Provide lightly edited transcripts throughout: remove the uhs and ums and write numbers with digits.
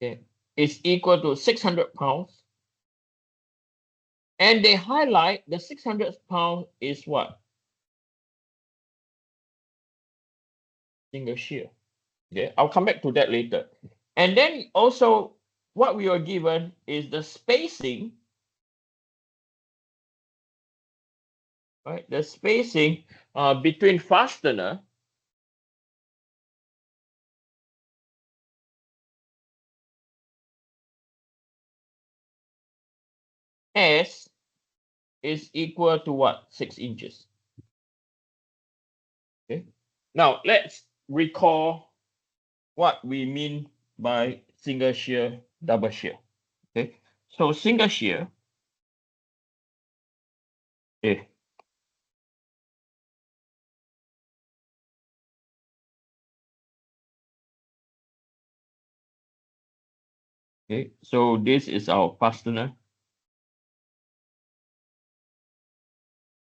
okay, is equal to 600 pounds. And they highlight the 600 pound is what? Single shear. Okay, I'll come back to that later. And then also what we are given is the spacing, right? The spacing between fastener S is equal to what? 6 inches. Okay. Now let's recall what we mean by single shear, double shear. Okay. So single shear, okay, okay. So this is our fastener,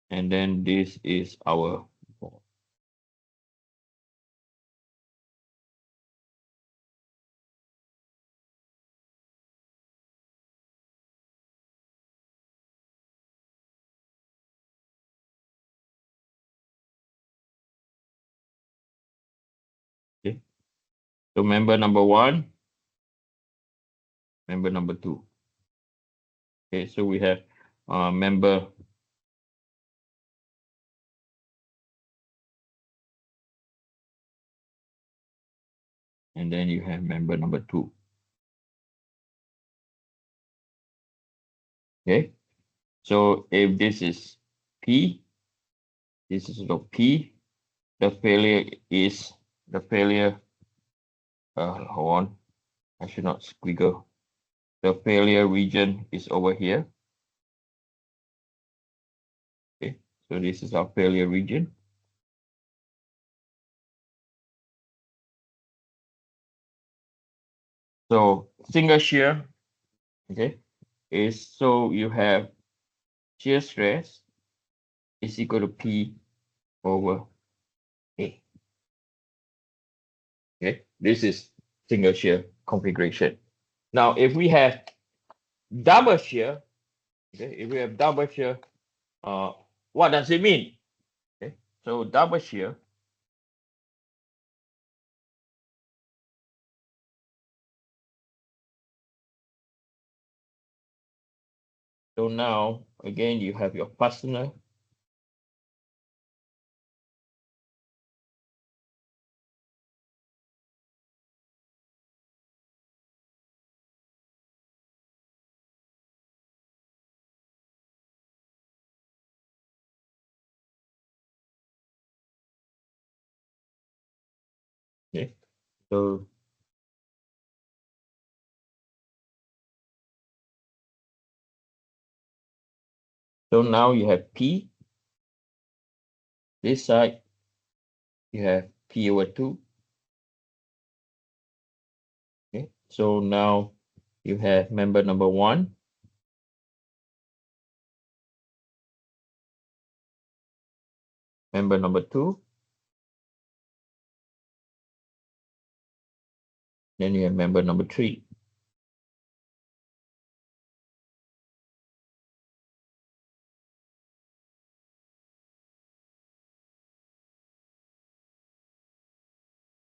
and then this is our ball. Okay. So member number 1, member number 2. Okay, so we have member and then you have member number 2. Okay, so if this is P, this is the P, the failure is the failure. Hold on, I should not squiggle. The failure region is over here. Okay, so this is our failure region. So single shear, okay, is so you have shear stress is equal to P over A. Okay, this is single shear configuration. Now, if we have double shear, okay, if we have double shear, what does it mean? Okay, so double shear so now again you have your fastener. Okay, so now you have P. This side you have P over 2. Okay, so now you have member number 1, member number 2, then you have member number 3.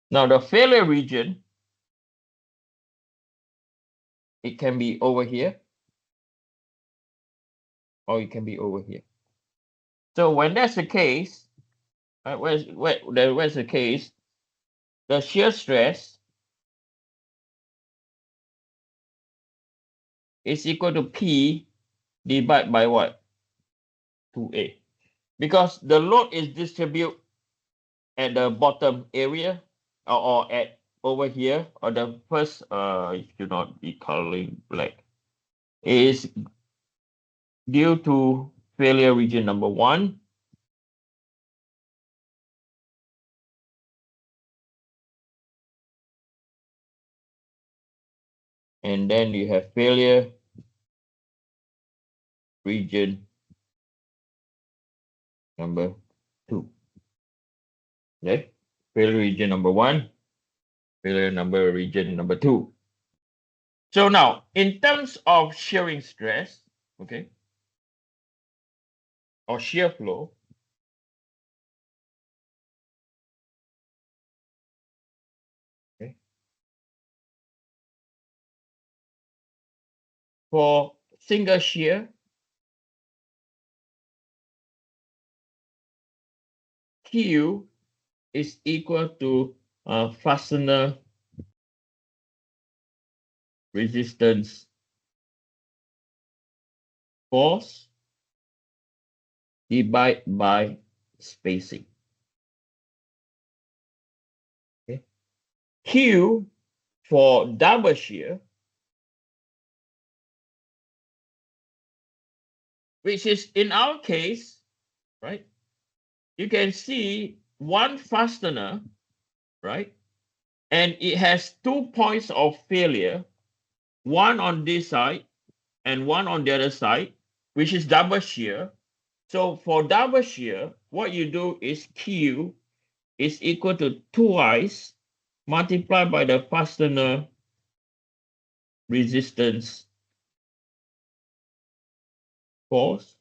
Now the failure region, it can be over here or it can be over here. So when that's the case, right, where's the case, the shear stress is equal to P divided by what? 2A. Because the load is distributed at the bottom area or at over here, or the first it should not be coloring black, is due to failure region number 1, and then you have failure region number 2. Okay, failure region number 1, failure region number 2. So now, in terms of shearing stress, okay, or shear flow, okay, for single shear, Q is equal to fastener resistance force divided by spacing. Okay. Q for double shear, which is in our case, right? You can see one fastener, right? And it has 2 points of failure, one on this side and one on the other side, which is double shear. So for double shear, what you do is Q is equal to twice multiplied by the fastener resistance force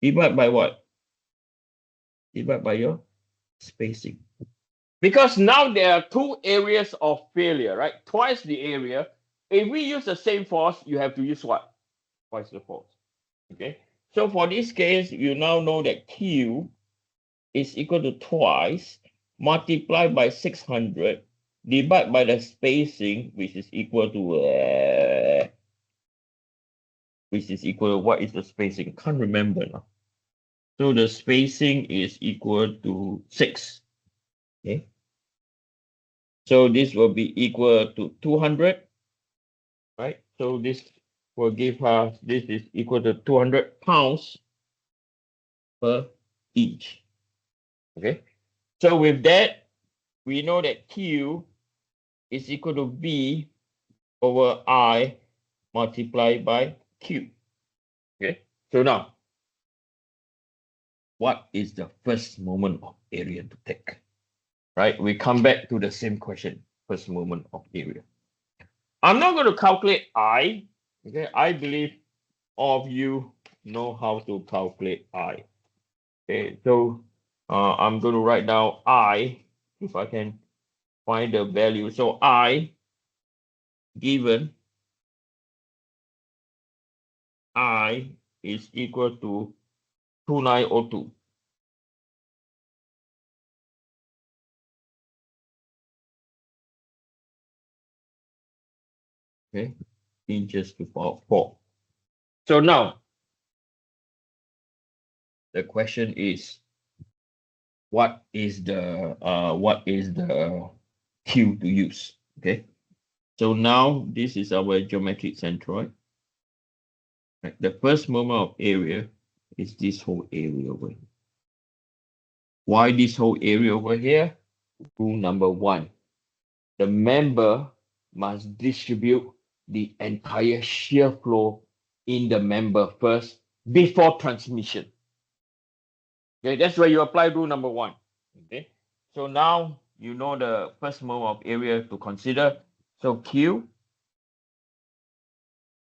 divided by what? Divided by your spacing. Because now there are two areas of failure, right? Twice the area. If we use the same force, you have to use what? Twice the force. Okay. So for this case, you now know that Q is equal to twice multiplied by 600 divided by the spacing, which is equal to what is the spacing? Can't remember now. So the spacing is equal to 6. Okay. So this will be equal to 200, right? So this will give us, this is equal to 200 pounds per inch. Okay. So with that, we know that Q is equal to V over I multiplied by Q. Okay. So now, what is the first moment of area to take? Right? We come back to the same question, first moment of area. I'm not going to calculate I. Okay. I believe all of you know how to calculate I. Okay. So I'm going to write down I, if I can find the value. So I given I is equal to 2902. Okay, inches to power 4. So now the question is, what is the Q to use? Okay, so now this is our geometric centroid. Right? The first moment of area is this whole area over here. Why this whole area over here? Rule number 1. The member must distribute the entire shear flow in the member first before transmission. Okay, that's where you apply rule number 1. Okay, so now you know the first moment of area to consider. So Q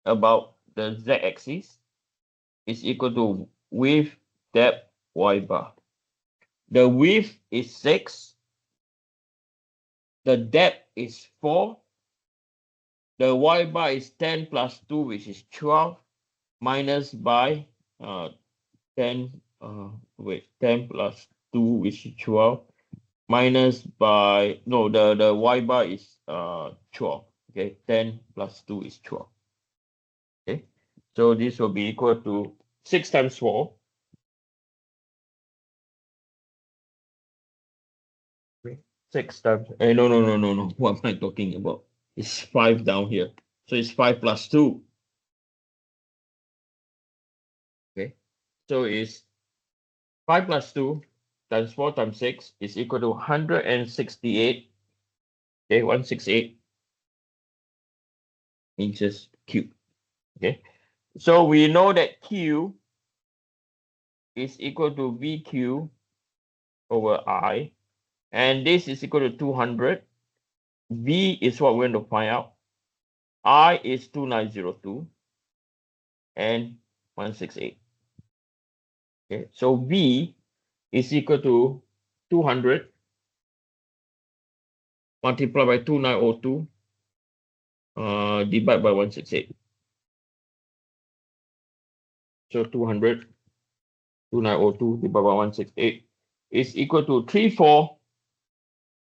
about the z-axis is equal to width, depth, y bar. The width is 6. The depth is 4. The y bar is 10 plus 2, which is 12, minus by 10, 10 plus 2, which is 12, minus by, no, the y bar is 12. Okay, 10 plus 2 is 12. Okay, so this will be equal to 6 times 4. Okay. 6 times, no. What am I talking about? It's 5 down here. So it's 5 plus 2. Okay, so it's 5 plus 2 times 4 times 6 is equal to 168. Okay, 168 inches cubed. Okay, so we know that Q is equal to VQ over I, and this is equal to 200. V is what we're going to find out. I is 2902 and 168. Okay, so V is equal to 200 multiplied by 2902 divided by 168. So 200 2902 divided by 168 is equal to 34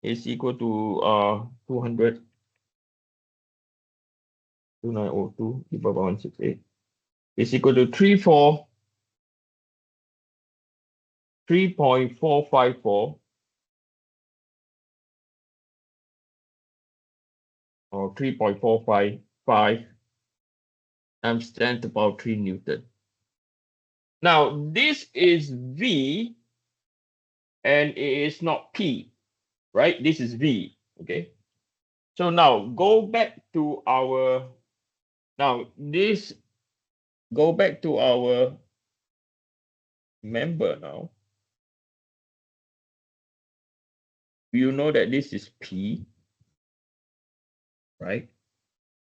is equal to 200 2902 divided by 168 is equal to 3.454 or 3.455 times 10 to the power 3 Newton. Now this is V and it is not P, right? This is V, okay? So now go back to our, go back to our member now. You know that this is P, right?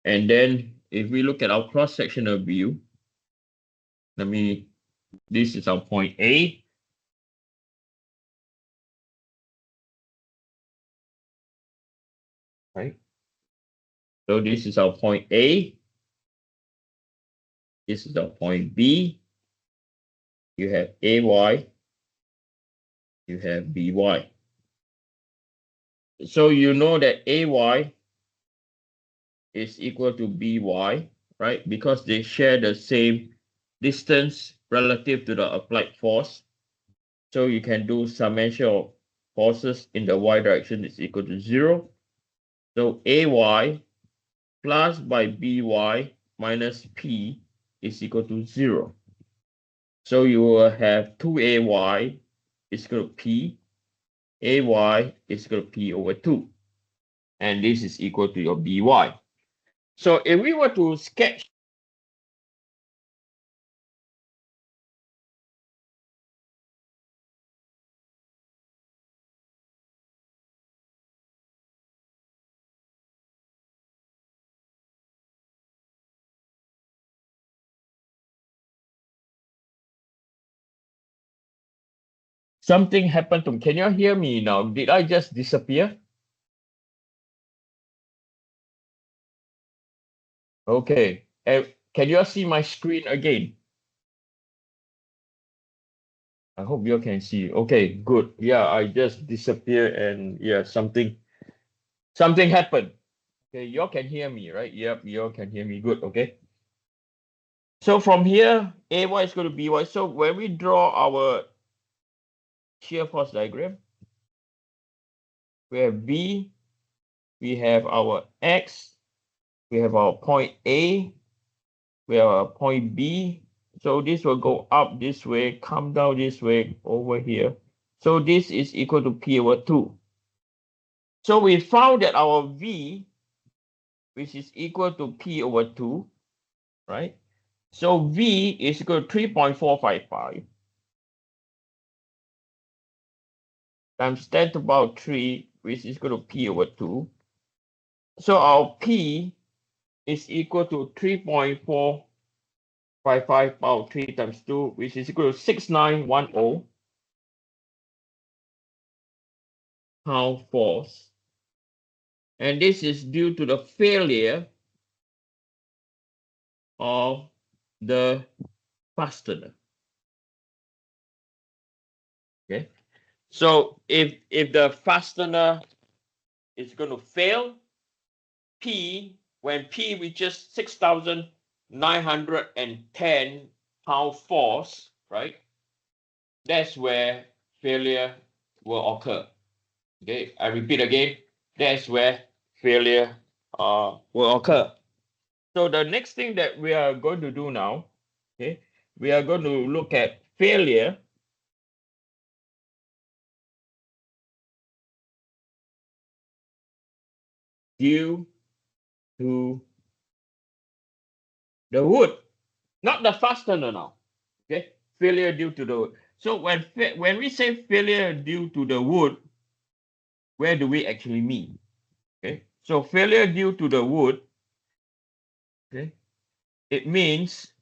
And then if we look at our cross-sectional view, this is our point A. Right? So this is our point A. This is our point B. You have AY. You have BY. So you know that AY is equal to BY, right? Because they share the same distance relative to the applied force. So you can do summation of forces in the y direction is equal to 0. So AY plus by BY minus P is equal to 0. So you will have 2AY is equal to P. AY is equal to P over 2. And this is equal to your BY. So if we were to sketch something happened to me. Can you hear me now? Did I just disappear? Okay. Can you see my screen again? I hope you can see. Okay, good. Yeah, I just disappeared and yeah, something happened. Okay, you all can hear me, right? Yep, you all can hear me. Good. Okay. So from here, AY is going to BY. So when we draw our shear force diagram, we have B, we have our X, we have our point A, we have our point B. So this will go up this way, come down this way over here. So this is equal to P over 2. So we found that our V, which is equal to P over 2, right? So V is equal to 3.455 times 10 to the power 3, which is equal to P over 2. So our P is equal to 3.455 power 3 times 2, which is equal to 6910 pound force. And this is due to the failure of the fastener. Okay. So if the fastener is going to fail, when P reaches 6,910 pound force, right? That's where failure will occur. Okay, I repeat again, that's where failure will occur. So the next thing that we are going to do now, okay, we are going to look at failure due to the wood, not the fastener now. Okay, failure due to the wood. So when we say failure due to the wood, where do we actually mean? Okay, so failure due to the wood Okay. It means